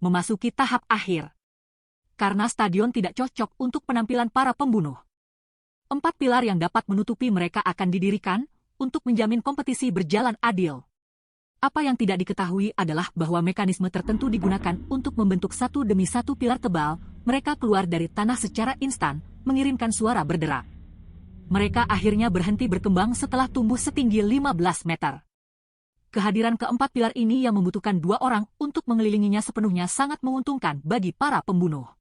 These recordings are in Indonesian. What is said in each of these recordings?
memasuki tahap akhir. Karena stadion tidak cocok untuk penampilan para pembunuh. 4 pilar yang dapat menutupi mereka akan didirikan untuk menjamin kompetisi berjalan adil. Apa yang tidak diketahui adalah bahwa mekanisme tertentu digunakan untuk membentuk satu demi satu pilar tebal. Mereka keluar dari tanah secara instan, mengirimkan suara berderak. Mereka akhirnya berhenti berkembang setelah tumbuh setinggi 15 meter. Kehadiran keempat pilar ini yang membutuhkan 2 orang untuk mengelilinginya sepenuhnya sangat menguntungkan bagi para pembunuh.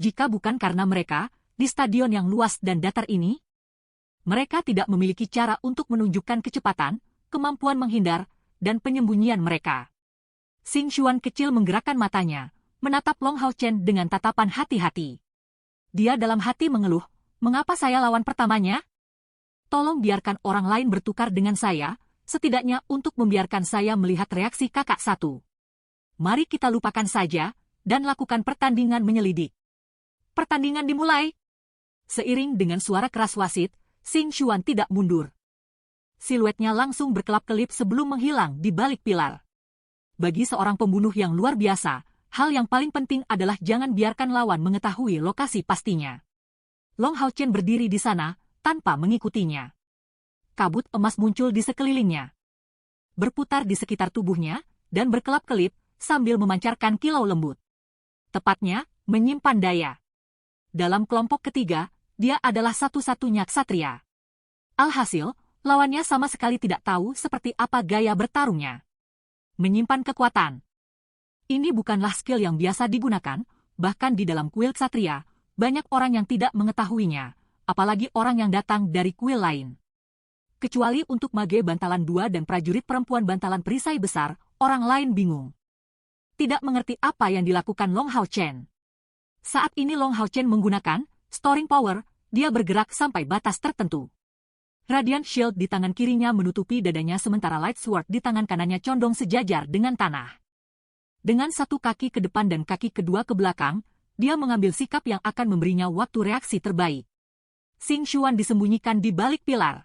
Jika bukan karena mereka, di stadion yang luas dan datar ini, mereka tidak memiliki cara untuk menunjukkan kecepatan, kemampuan menghindar, dan penyembunyian mereka. Xing Xuan kecil menggerakkan matanya, menatap Long Hao Chen dengan tatapan hati-hati. Dia dalam hati mengeluh, mengapa saya lawan pertamanya? Tolong biarkan orang lain bertukar dengan saya, setidaknya untuk membiarkan saya melihat reaksi kakak satu. Mari kita lupakan saja, dan lakukan pertandingan menyelidik. Pertandingan dimulai. Seiring dengan suara keras wasit, Xing Xuan tidak mundur. Siluetnya langsung berkelap-kelip sebelum menghilang di balik pilar. Bagi seorang pembunuh yang luar biasa, hal yang paling penting adalah jangan biarkan lawan mengetahui lokasi pastinya. Long Hao Chen berdiri di sana, tanpa mengikutinya. Kabut emas muncul di sekelilingnya. Berputar di sekitar tubuhnya, dan berkelap-kelip, sambil memancarkan kilau lembut. Tepatnya, menyimpan daya. Dalam kelompok ketiga, dia adalah satu-satunya ksatria. Alhasil, lawannya sama sekali tidak tahu seperti apa gaya bertarungnya. Menyimpan kekuatan. Ini bukanlah skill yang biasa digunakan, bahkan di dalam kuil ksatria, banyak orang yang tidak mengetahuinya, apalagi orang yang datang dari kuil lain. Kecuali untuk mage bantalan 2 dan prajurit perempuan bantalan perisai besar, orang lain bingung. Tidak mengerti apa yang dilakukan Long Hao Chen. Saat ini Long Hao Chen menggunakan Storing Power, dia bergerak sampai batas tertentu. Radiant Shield di tangan kirinya menutupi dadanya sementara Light Sword di tangan kanannya condong sejajar dengan tanah. Dengan satu kaki ke depan dan kaki kedua ke belakang, dia mengambil sikap yang akan memberinya waktu reaksi terbaik. Xing Xuan disembunyikan di balik pilar.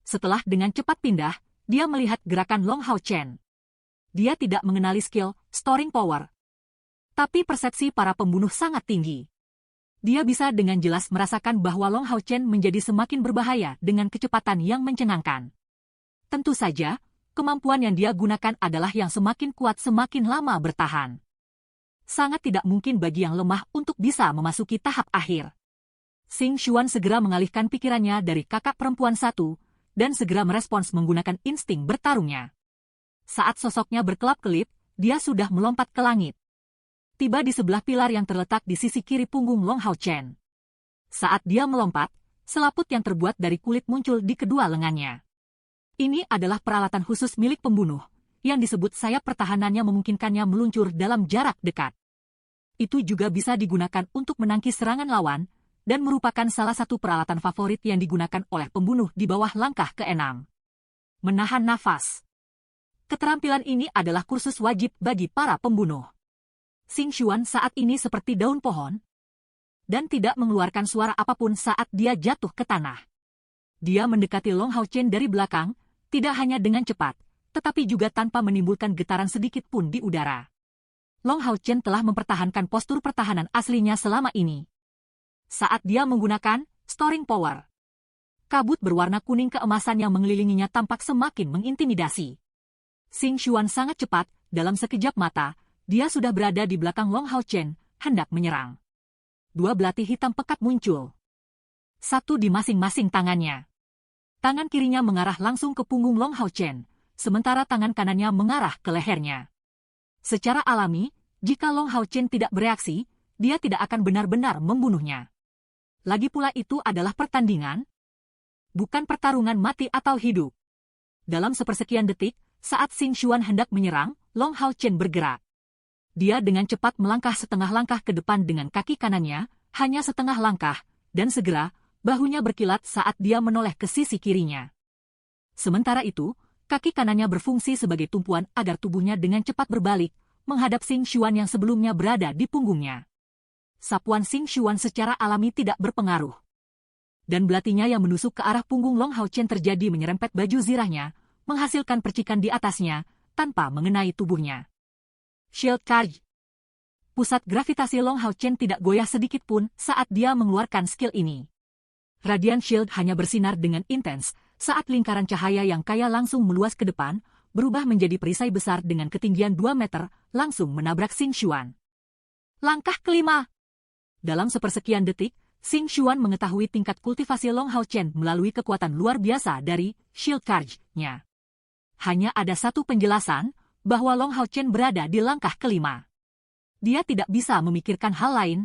Setelah dengan cepat pindah, dia melihat gerakan Long Hao Chen. Dia tidak mengenali skill Storing Power. Tapi persepsi para pembunuh sangat tinggi. Dia bisa dengan jelas merasakan bahwa Long Hao Chen menjadi semakin berbahaya dengan kecepatan yang mencengangkan. Tentu saja, kemampuan yang dia gunakan adalah yang semakin kuat semakin lama bertahan. Sangat tidak mungkin bagi yang lemah untuk bisa memasuki tahap akhir. Xing Xuan segera mengalihkan pikirannya dari kakak perempuan satu, dan segera merespons menggunakan insting bertarungnya. Saat sosoknya berkelap-kelip, dia sudah melompat ke langit. Tiba di sebelah pilar yang terletak di sisi kiri punggung Long Hao Chen. Saat dia melompat, selaput yang terbuat dari kulit muncul di kedua lengannya. Ini adalah peralatan khusus milik pembunuh, yang disebut sayap pertahanannya memungkinkannya meluncur dalam jarak dekat. Itu juga bisa digunakan untuk menangkis serangan lawan, dan merupakan salah satu peralatan favorit yang digunakan oleh pembunuh di bawah langkah ke-6. Menahan nafas. Keterampilan ini adalah kursus wajib bagi para pembunuh. Xing Xuan saat ini seperti daun pohon, dan tidak mengeluarkan suara apapun saat dia jatuh ke tanah. Dia mendekati Long Hao Chen dari belakang, tidak hanya dengan cepat, tetapi juga tanpa menimbulkan getaran sedikit pun di udara. Long Hao Chen telah mempertahankan postur pertahanan aslinya selama ini. Saat dia menggunakan Storing Power, kabut berwarna kuning keemasan yang mengelilinginya tampak semakin mengintimidasi. Xing Xuan sangat cepat, dalam sekejap mata, dia sudah berada di belakang Long Hao Chen, hendak menyerang. 2 belati hitam pekat muncul. Satu di masing-masing tangannya. Tangan kirinya mengarah langsung ke punggung Long Hao Chen, sementara tangan kanannya mengarah ke lehernya. Secara alami, jika Long Hao Chen tidak bereaksi, dia tidak akan benar-benar membunuhnya. Lagi pula itu adalah pertandingan, bukan pertarungan mati atau hidup. Dalam sepersekian detik, saat Xing Xuan hendak menyerang, Long Hao Chen bergerak. Dia dengan cepat melangkah setengah langkah ke depan dengan kaki kanannya, hanya setengah langkah, dan segera, bahunya berkilat saat dia menoleh ke sisi kirinya. Sementara itu, kaki kanannya berfungsi sebagai tumpuan agar tubuhnya dengan cepat berbalik, menghadap Xing Xuan yang sebelumnya berada di punggungnya. Sapuan Xing Xuan secara alami tidak berpengaruh. Dan belatinya yang menusuk ke arah punggung Long Hao Chen terjadi menyerempet baju zirahnya, menghasilkan percikan di atasnya, tanpa mengenai tubuhnya. Shield Charge. pusat gravitasi Long Hao Chen tidak goyah sedikit pun saat dia mengeluarkan skill ini. Radiant Shield hanya bersinar dengan intens saat lingkaran cahaya yang kaya langsung meluas ke depan, berubah menjadi perisai besar dengan ketinggian 2 meter, langsung menabrak Xing Xuan. Langkah kelima. Dalam sepersekian detik, Xing Xuan mengetahui tingkat kultivasi Long Hao Chen melalui kekuatan luar biasa dari Shield Charge-nya. Hanya ada satu penjelasan, bahwa Long Hao Chen berada di langkah kelima. Dia tidak bisa memikirkan hal lain.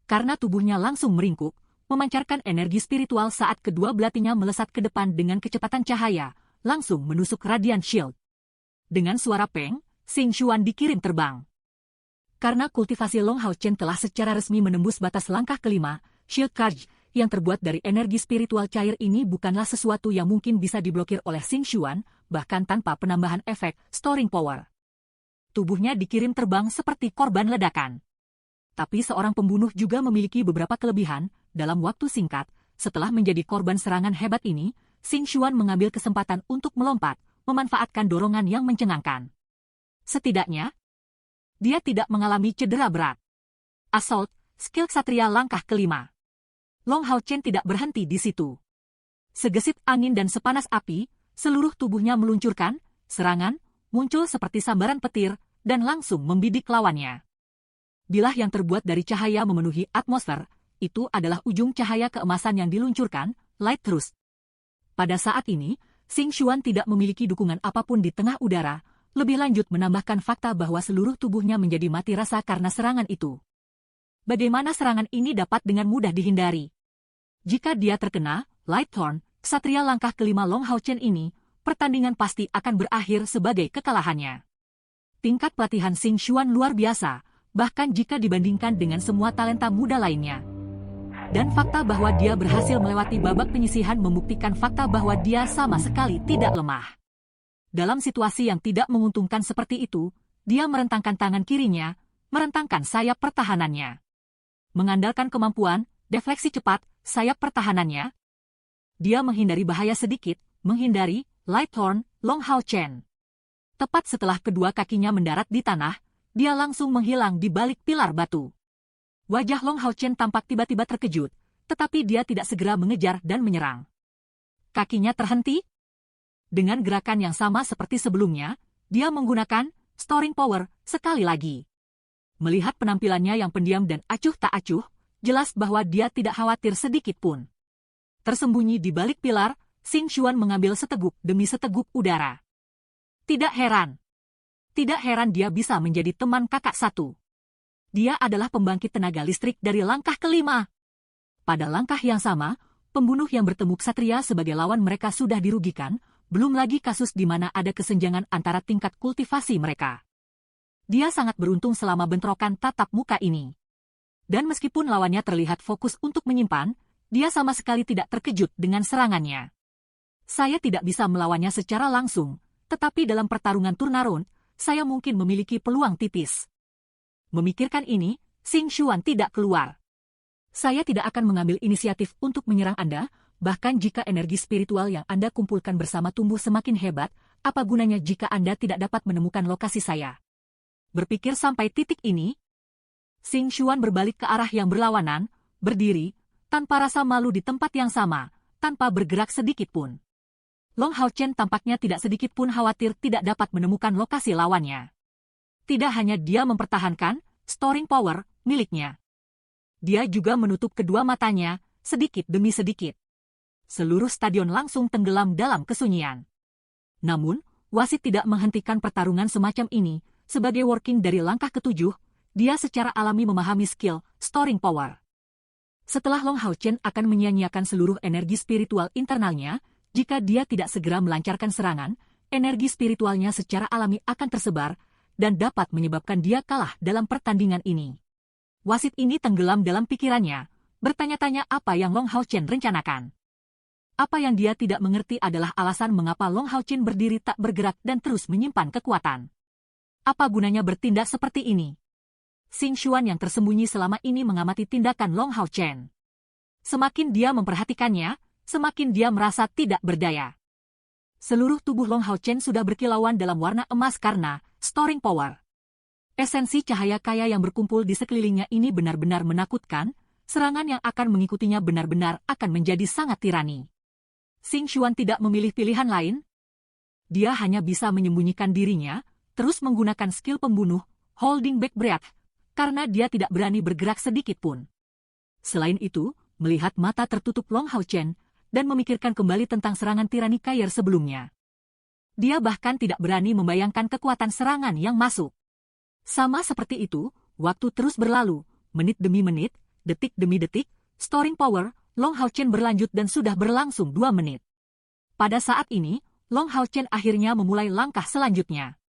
Karena tubuhnya langsung meringkuk, memancarkan energi spiritual saat kedua belatinya melesat ke depan dengan kecepatan cahaya, langsung menusuk Radiant Shield. Dengan suara peng, Xing Xuan dikirim terbang. Karena kultivasi Long Hao Chen telah secara resmi menembus batas langkah kelima, Shield Charge yang terbuat dari energi spiritual cair ini bukanlah sesuatu yang mungkin bisa diblokir oleh Xing Xuan, bahkan tanpa penambahan efek storing power. Tubuhnya dikirim terbang seperti korban ledakan. Tapi seorang pembunuh juga memiliki beberapa kelebihan. Dalam waktu singkat, setelah menjadi korban serangan hebat ini, Xing Xuan mengambil kesempatan untuk melompat, memanfaatkan dorongan yang mencengangkan. Setidaknya, dia tidak mengalami cedera berat. Assault, skill ksatria langkah kelima. Long Hao Chen tidak berhenti di situ. Segesit angin dan sepanas api, seluruh tubuhnya meluncurkan, serangan, muncul seperti sambaran petir, dan langsung membidik lawannya. Bilah yang terbuat dari cahaya memenuhi atmosfer, itu adalah ujung cahaya keemasan yang diluncurkan, Light Thrust. Pada saat ini, Xing Xuan tidak memiliki dukungan apapun di tengah udara, lebih lanjut menambahkan fakta bahwa seluruh tubuhnya menjadi mati rasa karena serangan itu. Bagaimana serangan ini dapat dengan mudah dihindari? Jika dia terkena Light Thorn, ksatria langkah kelima Long Hao Chen ini, pertandingan pasti akan berakhir sebagai kekalahannya. Tingkat pelatihan Xing Xuan luar biasa, bahkan jika dibandingkan dengan semua talenta muda lainnya. Dan fakta bahwa dia berhasil melewati babak penyisihan membuktikan fakta bahwa dia sama sekali tidak lemah. Dalam situasi yang tidak menguntungkan seperti itu, dia merentangkan tangan kirinya, merentangkan sayap pertahanannya. Mengandalkan kemampuan, defleksi cepat, sayap pertahanannya, dia menghindari bahaya sedikit, menghindari Light Thorn, Long Hao Chen. Tepat setelah kedua kakinya mendarat di tanah, dia langsung menghilang di balik pilar batu. Wajah Long Hao Chen tampak tiba-tiba terkejut, tetapi dia tidak segera mengejar dan menyerang. Kakinya terhenti. Dengan gerakan yang sama seperti sebelumnya, dia menggunakan storing power sekali lagi. Melihat penampilannya yang pendiam dan acuh tak acuh, jelas bahwa dia tidak khawatir sedikit pun. Tersembunyi di balik pilar, Xing Xuan mengambil seteguk demi seteguk udara. Tidak heran dia bisa menjadi teman kakak satu. Dia adalah pembangkit tenaga listrik dari langkah kelima. Pada langkah yang sama, pembunuh yang bertemu ksatria sebagai lawan mereka sudah dirugikan, belum lagi kasus di mana ada kesenjangan antara tingkat kultivasi mereka. Dia sangat beruntung selama bentrokan tatap muka ini. Dan meskipun lawannya terlihat fokus untuk menyimpan, dia sama sekali tidak terkejut dengan serangannya. Saya tidak bisa melawannya secara langsung, tetapi dalam pertarungan turnaround, saya mungkin memiliki peluang tipis. Memikirkan ini, Xing Xuan tidak keluar. Saya tidak akan mengambil inisiatif untuk menyerang Anda, bahkan jika energi spiritual yang Anda kumpulkan bersama tumbuh semakin hebat, apa gunanya jika Anda tidak dapat menemukan lokasi saya? Berpikir sampai titik ini, Xing Xuan berbalik ke arah yang berlawanan, berdiri, tanpa rasa malu di tempat yang sama, tanpa bergerak sedikit pun. Long Hao Chen tampaknya tidak sedikit pun khawatir tidak dapat menemukan lokasi lawannya. Tidak hanya dia mempertahankan storing power miliknya. Dia juga menutup kedua matanya, sedikit demi sedikit. Seluruh stadion langsung tenggelam dalam kesunyian. Namun, wasit tidak menghentikan pertarungan semacam ini. Sebagai working dari langkah ketujuh, dia secara alami memahami skill storing power. Setelah Long Hao Chen akan menyia-nyiakan seluruh energi spiritual internalnya, jika dia tidak segera melancarkan serangan, energi spiritualnya secara alami akan tersebar, dan dapat menyebabkan dia kalah dalam pertandingan ini. Wasit ini tenggelam dalam pikirannya, bertanya-tanya apa yang Long Hao Chen rencanakan. Apa yang dia tidak mengerti adalah alasan mengapa Long Hao Chen berdiri tak bergerak dan terus menyimpan kekuatan. Apa gunanya bertindak seperti ini? Xing Xuan yang tersembunyi selama ini mengamati tindakan Long Hao Chen. Semakin dia memperhatikannya, semakin dia merasa tidak berdaya. Seluruh tubuh Long Hao Chen sudah berkilauan dalam warna emas karena storing power. Esensi cahaya kaya yang berkumpul di sekelilingnya ini benar-benar menakutkan, serangan yang akan mengikutinya benar-benar akan menjadi sangat tirani. Xing Xuan tidak memilih pilihan lain. Dia hanya bisa menyembunyikan dirinya, terus menggunakan skill pembunuh, holding back breath, karena dia tidak berani bergerak sedikit pun. Selain itu, melihat mata tertutup Long Hao Chen, dan memikirkan kembali tentang serangan tirani Kair sebelumnya. Dia bahkan tidak berani membayangkan kekuatan serangan yang masuk. Sama seperti itu, waktu terus berlalu, menit demi menit, detik demi detik, storing power, Long Hao Chen berlanjut dan sudah berlangsung 2 menit. Pada saat ini, Long Hao Chen akhirnya memulai langkah selanjutnya.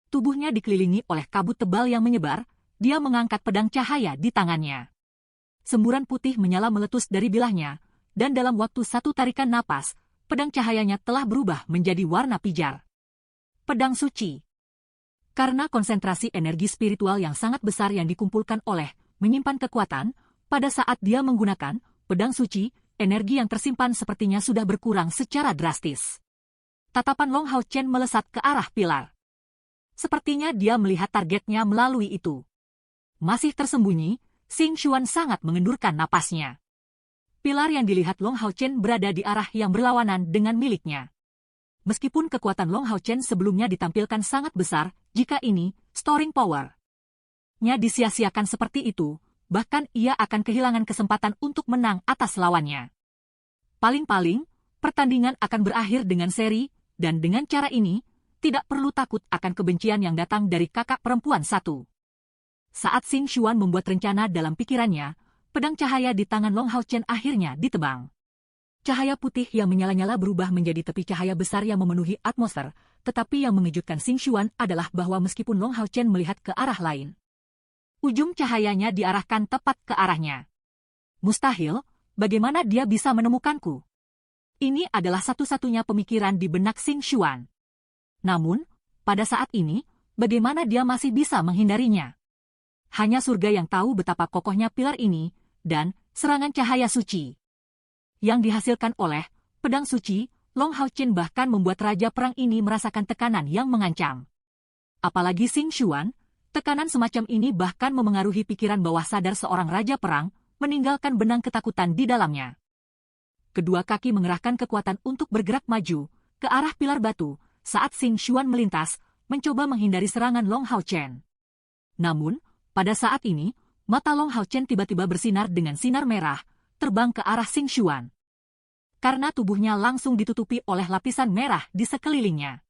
Tubuhnya dikelilingi oleh kabut tebal yang menyebar, dia mengangkat pedang cahaya di tangannya. Semburan putih menyala meletus dari bilahnya, dan dalam waktu 1 tarikan napas, pedang cahayanya telah berubah menjadi warna pijar. Pedang suci. Karena konsentrasi energi spiritual yang sangat besar yang dikumpulkan oleh menyimpan kekuatan, pada saat dia menggunakan pedang suci, energi yang tersimpan sepertinya sudah berkurang secara drastis. Tatapan Long Hao Chen melesat ke arah pilar. Sepertinya dia melihat targetnya melalui itu. Masih tersembunyi, Xing Xuan sangat mengendurkan napasnya. Pilar yang dilihat Long Hao Chen berada di arah yang berlawanan dengan miliknya. Meskipun kekuatan Long Hao Chen sebelumnya ditampilkan sangat besar, jika ini, storing power-nya disia-siakan seperti itu, bahkan ia akan kehilangan kesempatan untuk menang atas lawannya. Paling-paling, pertandingan akan berakhir dengan seri, dan dengan cara ini, tidak perlu takut akan kebencian yang datang dari kakak perempuan satu. Saat Xing Xuan membuat rencana dalam pikirannya, pedang cahaya di tangan Long Hao Chen akhirnya ditebang. Cahaya putih yang menyala-nyala berubah menjadi tepi cahaya besar yang memenuhi atmosfer, tetapi yang mengejutkan Xing Xuan adalah bahwa meskipun Long Hao Chen melihat ke arah lain, ujung cahayanya diarahkan tepat ke arahnya. Mustahil, bagaimana dia bisa menemukanku? Ini adalah satu-satunya pemikiran di benak Xing Xuan. Namun, pada saat ini, bagaimana dia masih bisa menghindarinya? Hanya surga yang tahu betapa kokohnya pilar ini, dan serangan cahaya suci yang dihasilkan oleh pedang suci, Long Hao Chen bahkan membuat raja perang ini merasakan tekanan yang mengancam. Apalagi Xing Xuan, tekanan semacam ini bahkan memengaruhi pikiran bawah sadar seorang raja perang, meninggalkan benang ketakutan di dalamnya. Kedua kaki mengerahkan kekuatan untuk bergerak maju ke arah pilar batu, saat Xing Xuan melintas, mencoba menghindari serangan Long Hao Chen. Namun, pada saat ini, mata Long Hao Chen tiba-tiba bersinar dengan sinar merah, terbang ke arah Xing Xuan. Karena tubuhnya langsung ditutupi oleh lapisan merah di sekelilingnya.